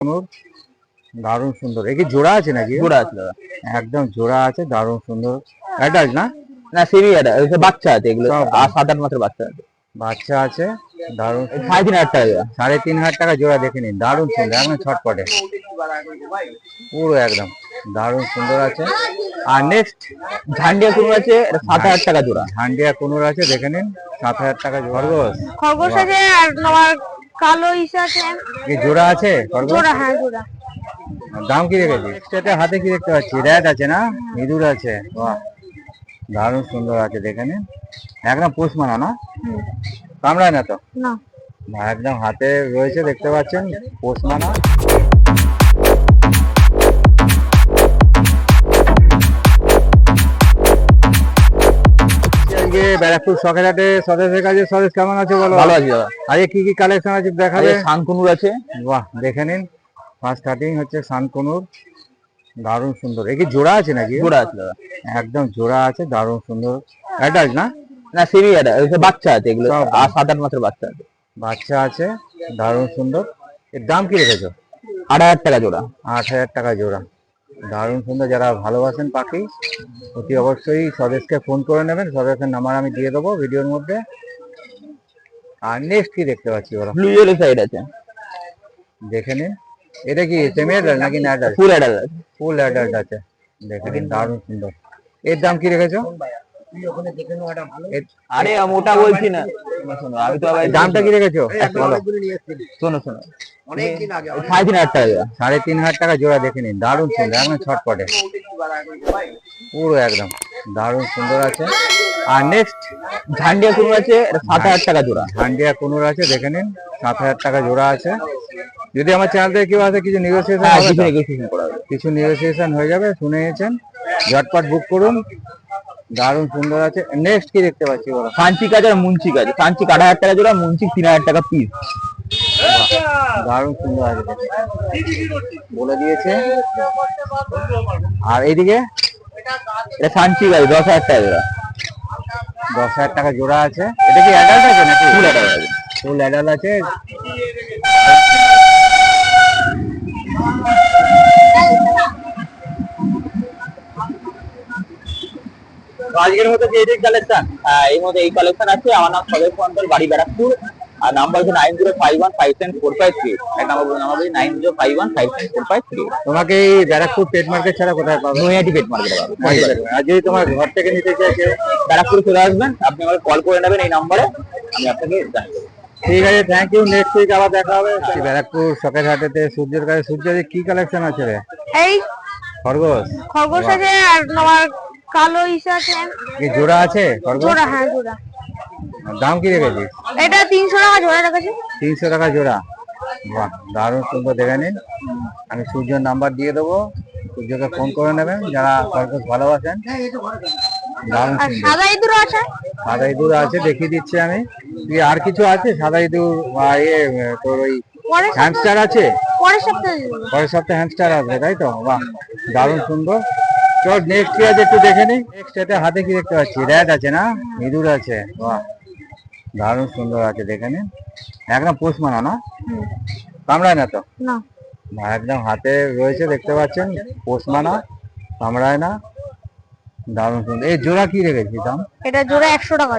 দারুণ সুন্দর। এ কি জোড়া আছে নাকি? জোড়া আছে দাদা, একদম জোড়া আছে, দারুণ সুন্দর। অ্যাডাল্ট না? না সেমি অ্যাডাল্ট, বাচ্চা আছে এগুলো, আর 7-8 মাসের বাচ্চা আছে। বাচ্চা আছে, দারুণ। 3,500 টাকা জোড়া। 3,500 টাকা জোড়া, দেখে নিন। দারুণ সুন্দর, একদম ছটপটে পুরো, একদম দারুণ সুন্দর আছে। আর নেক্সট ঝান্ডিয়া কুনুর আছে, 7,000 টাকা জোড়া। ঝান্ডিয়া কুনুর আছে, দেখে নিন, 7,000 টাকা জোড়া। খরগোশ আছে আর তোমার কালো ইসা আছে। কি জোড়া আছে খরগোশ? জোড়া, হ্যাঁ জোড়া। দাম কি রেখেছি? এটা হাতে কি দেখতে পাচ্ছি? রেড আছে না, ইঁদুর আছে। বাহ, দারুণ সুন্দর আছে, দেখে নিন। একদম পোষ মানা না, কামড়ায় না তো? না, একদম হাতে রয়েছে, দেখতে পাচ্ছেন, পোষ মানা। ব্যারাকপুর শখের হাটে স্বদেশের কাছে। স্বদেশ কেমন আছে বলো? ভালো আছি দাদা। আজকে কি কি কালেকশন আছে দেখাবে? শানকুনুর আছে। বাহ, দেখে নিন। ফার্স্ট স্টার্টিং হচ্ছে শানকুনুর, দারুণ সুন্দর। এ কি জোড়া আছে নাকি? জোড়া আছে দাদা, একদম জোড়া আছে, দারুণ সুন্দর। অ্যাডাল্ট না? না সেমি অ্যাডাল্ট, বাচ্চা আছে এগুলো, আর 7-8 মাসের বাচ্চা আছে। বাচ্চা আছে, দারুণ সুন্দর। এর দাম কি রেখেছো? 8,000 টাকা জোড়া। 8,000 টাকা জোড়া, দারুণ সুন্দর। যারা ভালোবাসেন পাখি, অতি অবশ্যই স্বদেশকে ফোন করে নেবেন। স্বদেশের নাম্বার আমি দিয়ে দেবো ভিডিওর মধ্যে। আর নেক্সট কি দেখতে পাচ্ছি ওরা? ব্লু ইয়েলো সাইড আছে, দেখে নিন। এটা কি সেমি অ্যাডাল্ট নাকি না অ্যাডাল্ট? ফুল অ্যাডাল্ট আছে। ফুল অ্যাডাল্ট আছে, দেখে নিন, দারুণ সুন্দর। এর দাম কি রেখেছো? আরে মোটা বলছি না, শোনো আমি তো দামটা কি রেখেছো? শোনো 3,500 টাকা জোড়া। 3,500 টাকা জোড়া, দেখে নিন, দারুণ সুন্দর, একদম ছটপটে পুরো, একদম দারুণ সুন্দর আছে। আর নেক্সট ঝান্ডিয়া কুনুর আছে, 7,000 টাকা জোড়া। ঝান্ডিয়া কুনুর আছে, দেখে নিন, 7,000 টাকা জোড়া আছে। যদি আমার চ্যানেল থেকে কেউ আছে, কিছু নেগোসিয়েশন করা হবে, কিছু নেগোসিয়েশন হয়ে যাবে, শুনে নিয়েছেন। ঝটপট বুক করুন, দারুণ সুন্দর আছে। নেক্সট কি দেখতে পাচ্ছি বলো? সানচিক আছে আর মুনচিক আছে। সানচিক 8,000 টাকা জোড়া, মুনচিক 3,000 টাকা পিস। দারুণ সুন্দর আছে, বলে দিয়েছে। আর এইদিকে এটা সানচিক আছে, 10,000 টাকা জোড়া। 10,000 টাকা জোড়া আছে। এটা কি অ্যাডাল্ট আছে নাকি? ফুল অ্যাডাল্ট আছে। ফুল অ্যাডাল্ট আছে। আজকের মতো যে কালেকশন, এই মধ্যে এই কালেকশন আছে। আমার নাম স্বদেশ মন্ডল, বাড়ি ব্যারাকপুর। আর নাম্বার হচ্ছে 9051574553। এক নাম্বার 9051574553। তোমাকে এই ব্যারাকপুর পেট মার্কেট ছাড়া কোথায় পাবে? নৈহাটি পেট মার্কেটে পাবে। আর যদি তোমার ঘর থেকে নিতে চাই কেউ? ব্যারাকপুরে চলে আসবেন, আপনি আমাকে কল করে নেবেন এই নাম্বারে, আমি আপনাকে জানাবো। ঠিক আছে, থ্যাংক ইউ। নেক্সট উইক আবার দেখা হবে। ব্যারাকপুর শখের হাটেতে সূর্যের কাছে। সূর্যের কি কালেকশন আছে রে? এই খরগোশ। খরগোশ আছে আর তোমার কালো ইসা আছে। কি জোড়া আছে খরগোশ? জোড়া, হ্যাঁ জোড়া। দাম কি রেখেছিস? এটা 300 টাকা জোড়া রেখেছি। 300 টাকা জোড়া, বাহ, দারুণ সুন্দর। দেখে নিন, আমি সূর্যের নাম্বার দিয়ে দেবো, সূর্যকে ফোন করে নেবেন যারা খরগোশ ভালোবাসেন। দারুণ আর সুন্দর। সাদা ইঁদুর আছে। সাদা ইঁদুর আছে, দেখিয়ে দিচ্ছি আমি। তুই আর কিছু আছে? সাদা ইঁদুর বা তোর ওই হ্যামস্টার আছে? পরের সপ্তাহে দিব। পরের সপ্তাহে হ্যামস্টার আসবে, তাই তো? বাহ, দারুণ সুন্দর। চল নেক্সট কি আছে একটু দেখে নিই। নেক্সট এটা হাতে কি দেখতে পাচ্ছি? রেড আছে না, ইঁদুর আছে। বাহ, দারুণ সুন্দর আছে, দেখে নিন। একদম পোষ মানা না, কামড়ায় না তো? না, একদম হাতে রয়েছে, দেখতে পাচ্ছেন, পোষ মানা, কামড়ায় না, দারুণ সুন্দর। এই জোড়া কি রেখেছি দাম? এটা জোড়া 100 টাকা।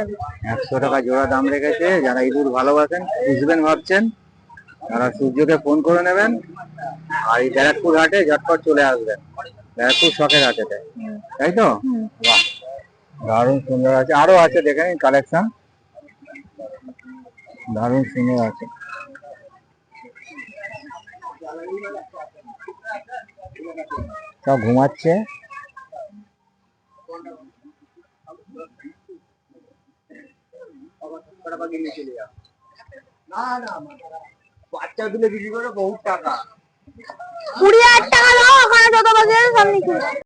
100 টাকা জোড়া দাম রেখেছে। যারা ইঁদুর ভালোবাসেন, বুঝবেন ভাবছেন, তারা সূর্যকে ফোন করে নেবেন। আর এই ব্যারাকপুর হাটে ঝটপট চলে আসবেন, ব্যারাকপুর শখের হাটেতে, তাই তো? বাহ, দারুণ সুন্দর আছে। আরো আছে, দেখে নিন কালেকশন, দারুণ সুন্দর আছে। সব ঘুমাচ্ছে। বাচ্চা তুলে বিক্রি করে বহুত টাকা। 20,000 টাকা দাও, ওখানে যত বাজে সব নিচে।